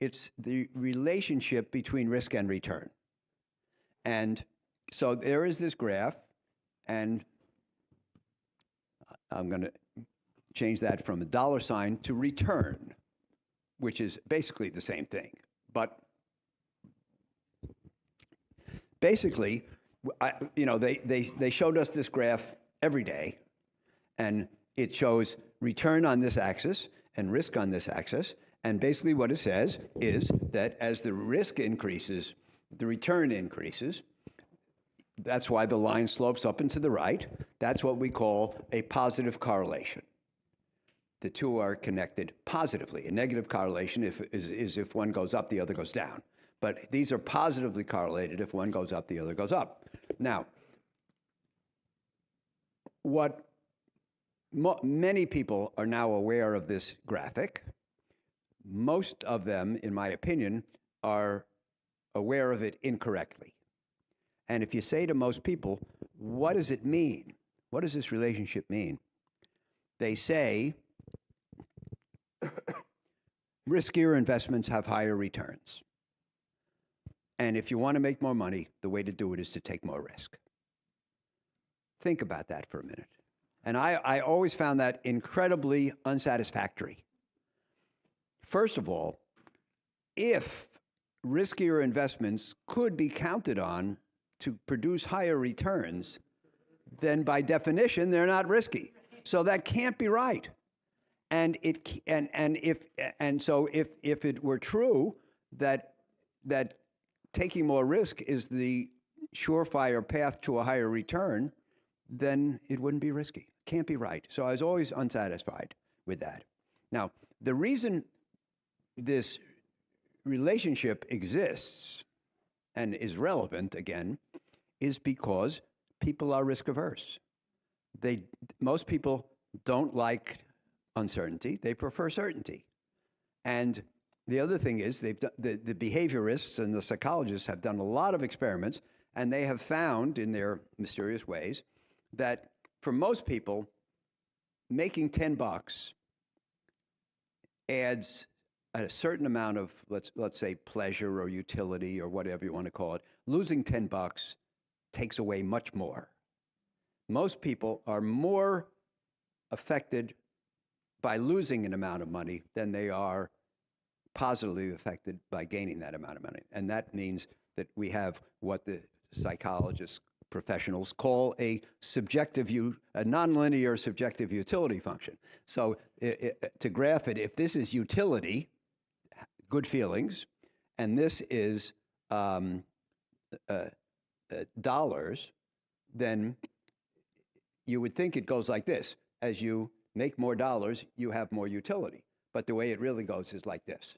It's the relationship between risk and return. And so there is this graph, and I'm going to change that from a dollar sign to return, which is basically the same thing. But basically, they showed us this graph every day, and it shows return on this axis and risk on this axis. And basically, what it says is that as the risk increases, the return increases. That's why the line slopes up and to the right. That's what we call a positive correlation. The two are connected positively. A negative correlation is if one goes up, the other goes down. But these are positively correlated. If one goes up, the other goes up. Now, what many people are now aware of this graphic. Most of them, in my opinion, are aware of it incorrectly. And if you say to most people, what does it mean? What does this relationship mean? They say, riskier investments have higher returns. And if you want to make more money, the way to do it is to take more risk. Think about that for a minute. And I always found that incredibly unsatisfactory. First of all, if riskier investments could be counted on to produce higher returns, then by definition, they're not risky. So that can't be right. And so if it were true that taking more risk is the surefire path to a higher return, then it wouldn't be risky. Can't be right. So I was always unsatisfied with that. Now, the reason this relationship exists and is relevant, again, is because people are risk averse. Most people don't like uncertainty. They prefer certainty. And the other thing is the behaviorists and the psychologists have done a lot of experiments, and they have found in their mysterious ways that for most people, making $10 adds a certain amount of, let's say, pleasure or utility or whatever you want to call it. Losing $10 takes away much more. Most people are more affected by losing an amount of money than they are positively affected by gaining that amount of money. And that means that we have what the psychologists, professionals call a nonlinear subjective utility function. So to graph it, if this is utility, good feelings, and this is dollars, then you would think it goes like this. As you make more dollars, you have more utility. But the way it really goes is like this.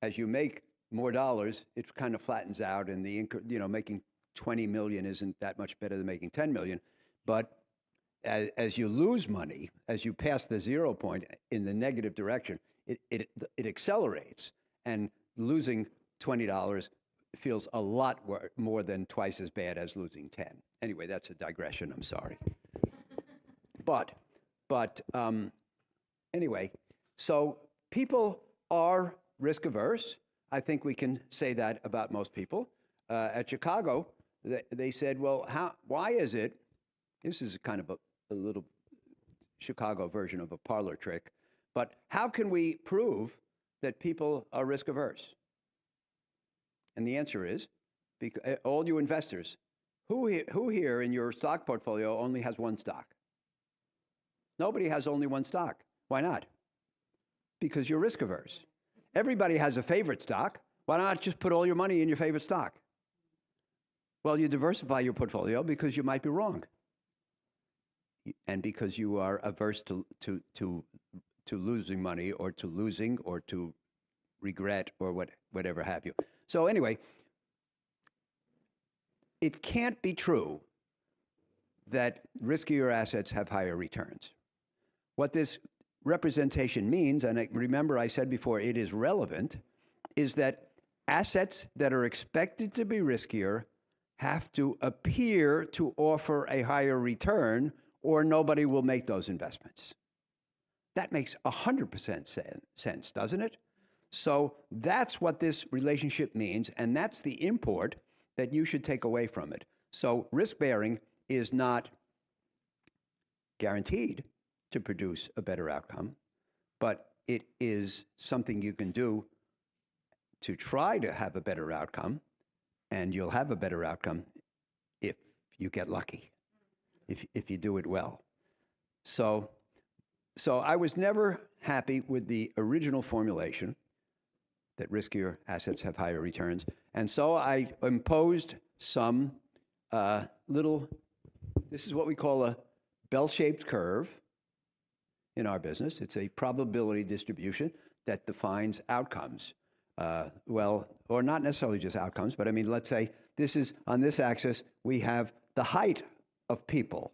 As you make more dollars, it kind of flattens out, and making 20 million isn't that much better than making 10 million. But as you lose money, as you pass the 0 point in the negative direction, it accelerates, and losing $20 feels a lot more than twice as bad as losing 10. Anyway, that's a digression. I'm sorry. But anyway, so people are risk averse. I think we can say that about most people. At Chicago, they said, well, why is it, this is kind of a little Chicago version of a parlor trick, but how can we prove that people are risk averse? And the answer is, all you investors, who here in your stock portfolio only has one stock? Nobody has only one stock. Why not? Because you're risk averse. Everybody has a favorite stock. Why not just put all your money in your favorite stock? Well, you diversify your portfolio because you might be wrong. And because you are averse to losing money, or to losing, or to regret, or whatever have you. So anyway, it can't be true that riskier assets have higher returns. What this representation means, and remember I said before it is relevant, is that assets that are expected to be riskier have to appear to offer a higher return, or nobody will make those investments. That makes 100% sense, doesn't it? So that's what this relationship means, and that's the import that you should take away from it. So risk bearing is not guaranteed to produce a better outcome, but it is something you can do to try to have a better outcome, and you'll have a better outcome if you get lucky, if you do it well. So I was never happy with the original formulation that riskier assets have higher returns. And so I imposed some this is what we call a bell-shaped curve in our business. It's a probability distribution that defines outcomes. Well, or not necessarily just outcomes, but I mean, let's say this is, on this axis, we have the height of people,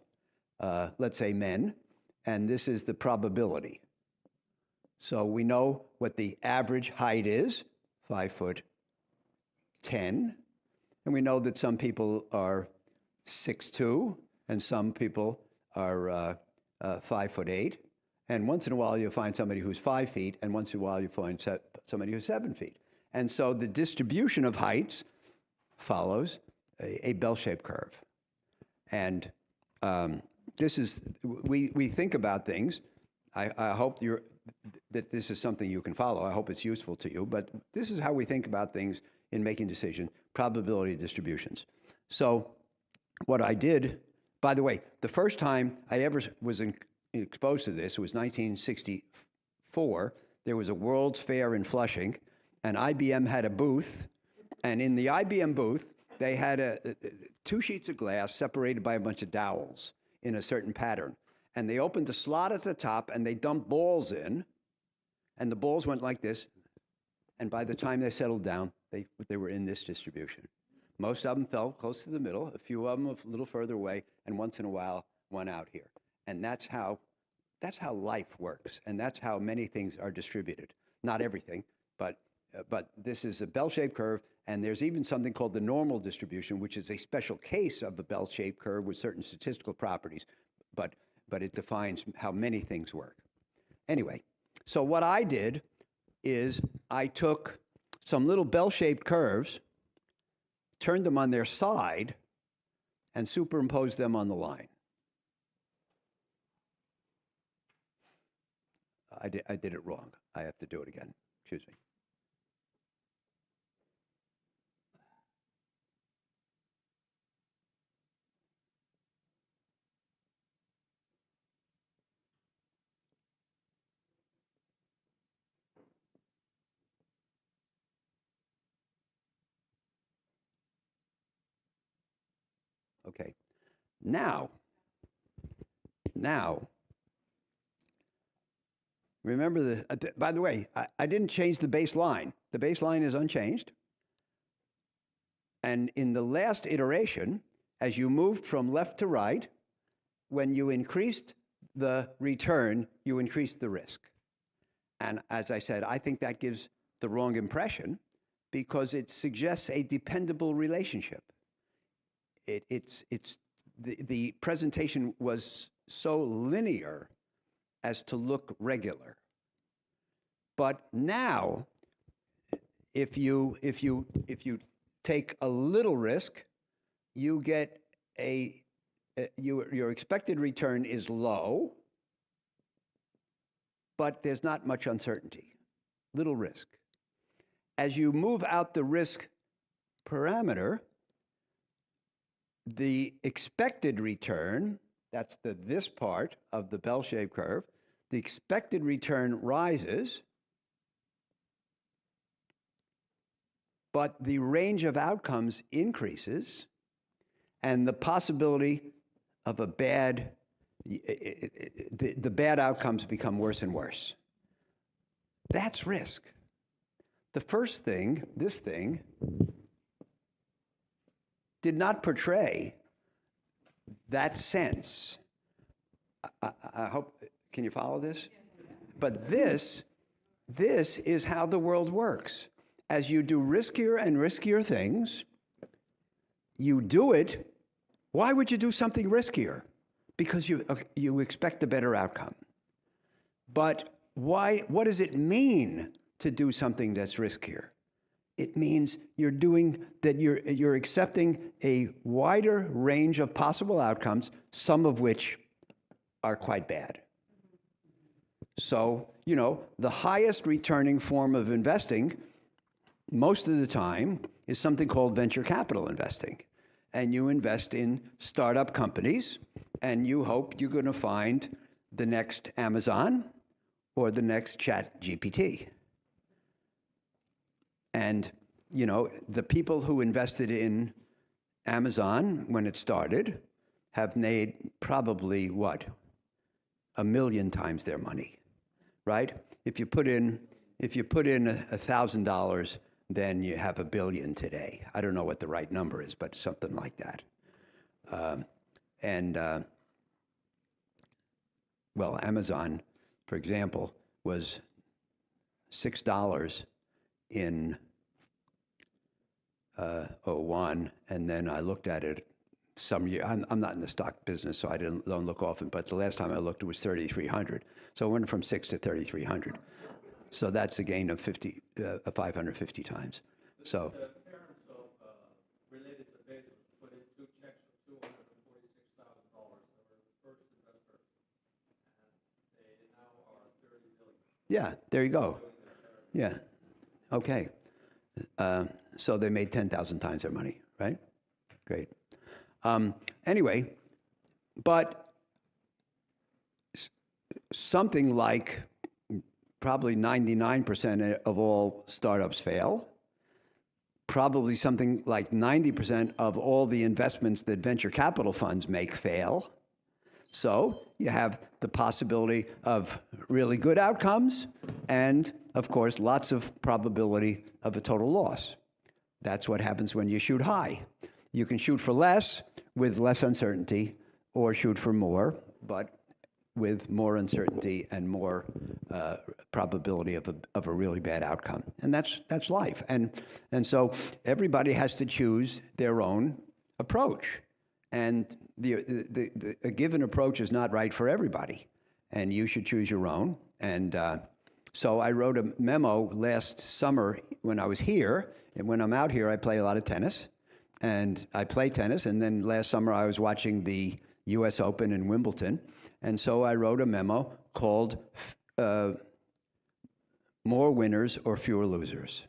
let's say men, and this is the probability. So we know what the average height is, 5'10", and we know that some people are 6'2", and some people are 5'8", and once in a while you'll find somebody who's 5 feet, and once in a while you find somebody who's 7 feet. And so the distribution of heights follows a bell-shaped curve. And this is, we think about things. I hope that this is something you can follow. I hope it's useful to you. But this is how we think about things in making decisions, probability distributions. So what I did, by the way, the first time I ever was exposed to this was 1964. There was a World's Fair in Flushing, and IBM had a booth. And in the IBM booth, they had 2 sheets of glass separated by a bunch of dowels in a certain pattern. And they opened a slot at the top, and they dumped balls in, and the balls went like this. And by the time they settled down, they were in this distribution. Most of them fell close to the middle, a few of them a little further away, and once in a while, one out here. And that's how life works, and that's how many things are distributed. Not everything, but this is a bell-shaped curve, and there's even something called the normal distribution, which is a special case of the bell-shaped curve with certain statistical properties, but it defines how many things work. Anyway, so what I did is I took some little bell-shaped curves, turned them on their side, and superimposed them on the line. I did it wrong. I have to do it again. Excuse me. Okay. Now, remember by the way, I didn't change the baseline. The baseline is unchanged. And in the last iteration, as you moved from left to right, when you increased the return, you increased the risk. And as I said, I think that gives the wrong impression because it suggests a dependable relationship. The presentation was so linear as to look regular. But now, if you take a little risk, you get your expected return is low, but there's not much uncertainty. Little risk. As you move out the risk parameter, the expected return, that's this part of the bell-shaped curve, the expected return rises, but the range of outcomes increases, and the possibility of the bad outcomes become worse and worse. That's risk. The first thing, this thing, did not portray that sense. I hope, can you follow this? But this is how the world works. As you do riskier and riskier things, you do it. Why would you do something riskier? Because you expect a better outcome. But why? What does it mean to do something that's riskier? It means you're accepting a wider range of possible outcomes, some of which are quite bad. So, the highest returning form of investing most of the time is something called venture capital investing. And you invest in startup companies, and you hope you're going to find the next Amazon or the next ChatGPT. And, the people who invested in Amazon when it started have made probably, what, 1 million times their money, right? If you put in $1,000, then you have $1 billion today. I don't know what the right number is, but something like that. Well, Amazon, for example, was $6 in 01, and then I looked at it some year. I'm not in the stock business, so I don't look often, but the last time I looked, it was 3,300. So it went from 6 to 3,300. So that's a gain of 550 times. So. The parents of related to Bezos put in 2 checks for $246,000. They were the first investor, and they now are $30 billion. Yeah, there you go. Yeah. Okay. So they made 10,000 times their money, right? Great. Anyway, but something like probably 99% of all startups fail. Probably something like 90% of all the investments that venture capital funds make fail. So you have the possibility of really good outcomes and, of course, lots of probability of a total loss. That's what happens when you shoot high. You can shoot for less with less uncertainty, or shoot for more, but with more uncertainty and more probability of a really bad outcome. And that's life. And so everybody has to choose their own approach. And a given approach is not right for everybody. And you should choose your own. And so I wrote a memo last summer when I was here. And when I'm out here, I play a lot of tennis. And I play tennis. And then last summer, I was watching the US Open in Wimbledon. And so I wrote a memo called More Winners or Fewer Losers.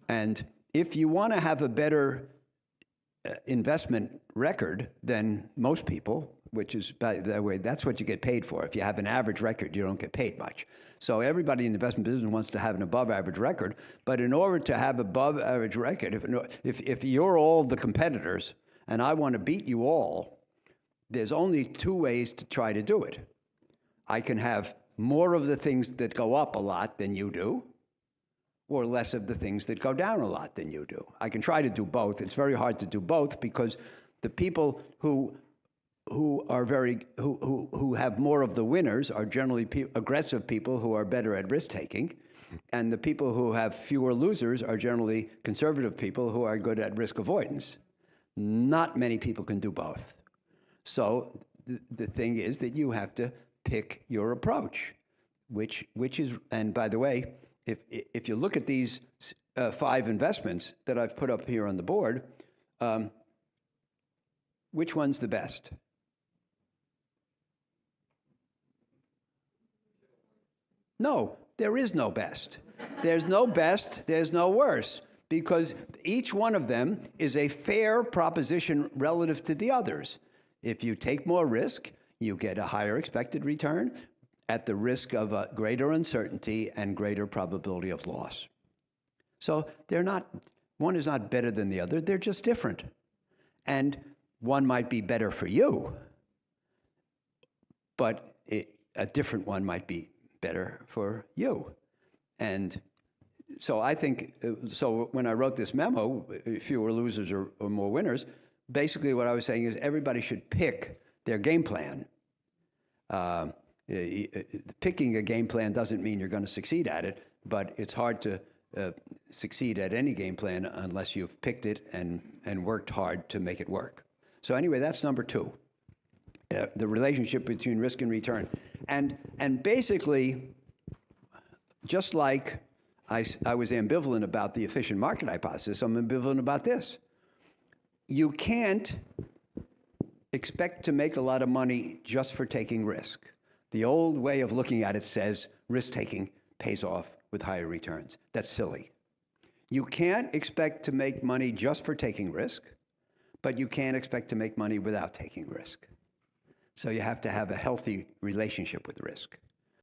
And if you want to have a better investment record than most people, which is, by the way, that's what you get paid for. If you have an average record, you don't get paid much. So everybody in the investment business wants to have an above average record. But in order to have above average record, if you're all the competitors and I want to beat you all, there's only 2 ways to try to do it. I can have more of the things that go up a lot than you do, or less of the things that go down a lot than you do. I can try to do both. It's very hard to do both because the people who have more of the winners are generally aggressive people who are better at risk taking, and the people who have fewer losers are generally conservative people who are good at risk avoidance. Not many people can do both. So the thing is that you have to pick your approach, which is, and by the way, if you look at these 5 investments that I've put up here on the board, which one's the best? No, there is no best. There's no best, there's no worse, because each one of them is a fair proposition relative to the others. If you take more risk, you get a higher expected return at the risk of a greater uncertainty and greater probability of loss. So one is not better than the other, they're just different. And one might be better for you, but a different one might be better for you. And so I think, so when I wrote this memo, fewer losers or more winners, basically what I was saying is everybody should pick their game plan. Picking a game plan doesn't mean you're going to succeed at it, but it's hard to succeed at any game plan unless you've picked it and worked hard to make it work. So anyway, that's number 2. the relationship between risk and return. And basically, just like I was ambivalent about the efficient market hypothesis, I'm ambivalent about this. You can't expect to make a lot of money just for taking risk. The old way of looking at it says risk-taking pays off with higher returns. That's silly. You can't expect to make money just for taking risk, but you can't expect to make money without taking risk. So you have to have a healthy relationship with risk.